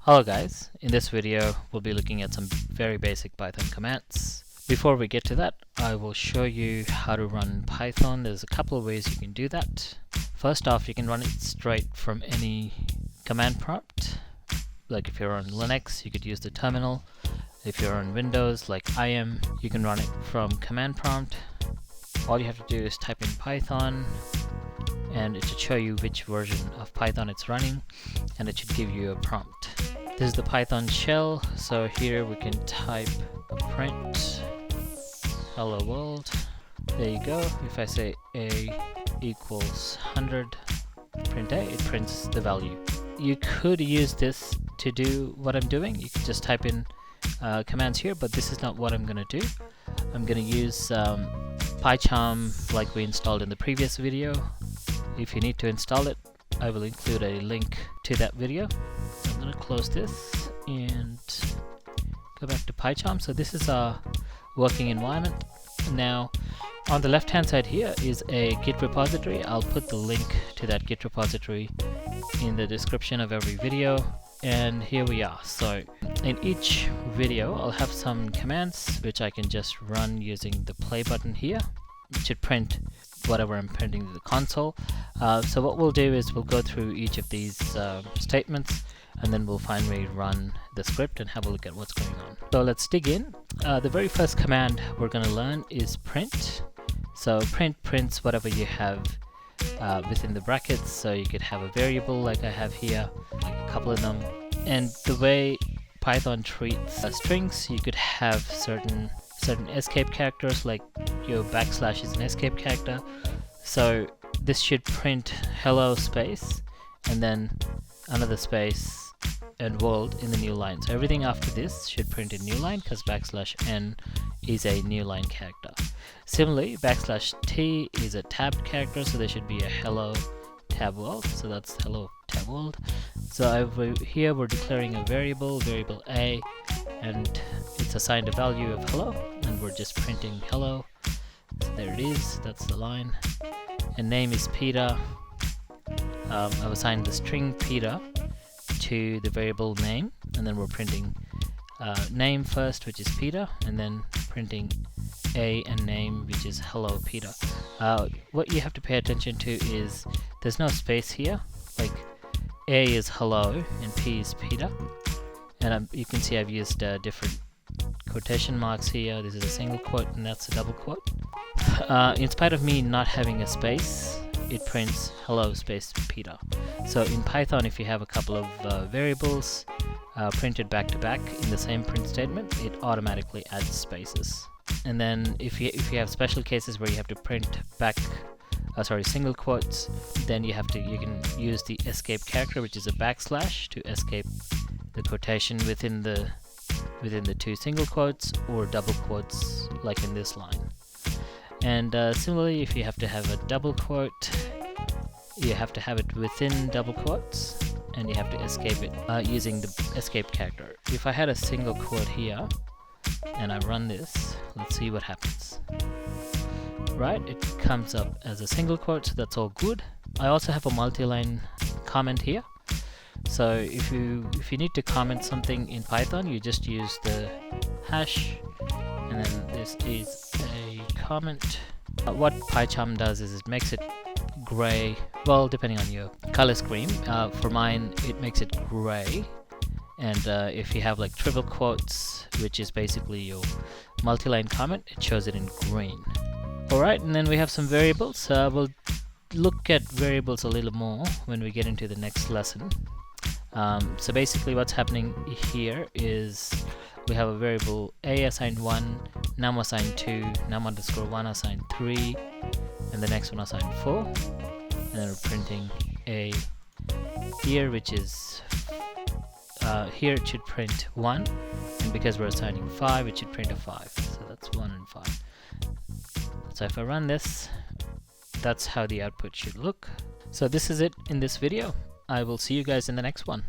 Hello guys, in this video we'll be looking at some very basic Python commands. Before we get to that, I will show you how to run Python. There's a couple of ways you can do that. First off, you can run it straight from any command prompt. Like if you're on Linux, you could use the terminal. If you're on Windows, like I am, you can run it from command prompt. All you have to do is type in Python, and it should show you which version of Python it's running, and it should give you a prompt. This is the Python shell, so here we can type a print hello world. There you go. If I say a equals 100, print a, it prints the value. You could use this to do what I'm doing. You could just type in commands here, but this is not what I'm going to do. I'm going to use PyCharm like we installed in the previous video. If you need to install it, I will include a link to that video. So I'm going to close this and go back to PyCharm. So this is our working environment. Now on the left hand side here is a Git repository. I'll put the link to that Git repository in the description of every video. And here we are. So in each video I'll have some commands which I can just run using the play button here. It should print whatever I'm printing to the console. So what we'll do is we'll go through each of these statements, and then we'll finally run the script and have a look at what's going on. So let's dig in. The very first command we're going to learn is print. So print prints whatever you have within the brackets. So you could have a variable like I have here, like a couple of them. And the way Python treats strings, you could have certain escape characters, like your backslash is an escape character. So this should print hello space and then another space and world in the new line. So everything after this should print in new line because backslash n is a new line character. Similarly, backslash t is a tabbed character, so there should be a hello tab world. So that's hello tab world. So here we're declaring a variable a, and it's assigned a value of hello, and we're just printing hello. So there it is, that's the line. And name is Peter. I've assigned the string Peter to the variable name, and then we're printing name first, which is Peter, and then printing a and name, which is hello Peter. What you have to pay attention to is there's no space here. Like a is hello and p is Peter, and you can see I've used different quotation marks here. This is a single quote and that's a double quote. In spite of me not having a space, it prints hello space Peter. So in Python, if you have a couple of variables printed back to back in the same print statement, it automatically adds spaces. And then if you have special cases where you have to print back single quotes, then you can use the escape character, which is a backslash, to escape the quotation within the two single quotes or double quotes like in this line. And similarly, if you have to have a double quote, you have to have it within double quotes, and you have to escape it using the escape character. If I had a single quote here and I run this, let's see what happens. Right, it comes up as a single quote, so that's all good. I also have a multi-line comment here. So if you need to comment something in Python, you just use the hash, and then this is a comment. What PyCharm does is it makes it gray, well, depending on your color scheme. For mine, it makes it gray, and if you have like triple quotes, which is basically your multi-line comment, it shows it in green. Alright, and then we have some variables. We'll look at variables a little more when we get into the next lesson. So basically what's happening here is we have a variable a assigned 1, num assigned 2, num_1 assigned 3, and the next one assigned 4. And then we're printing a here, which is here it should print 1, and because we're assigning 5, it should print a 5. So that's 1 and 5. So if I run this, that's how the output should look. So this is it in this video. I will see you guys in the next one.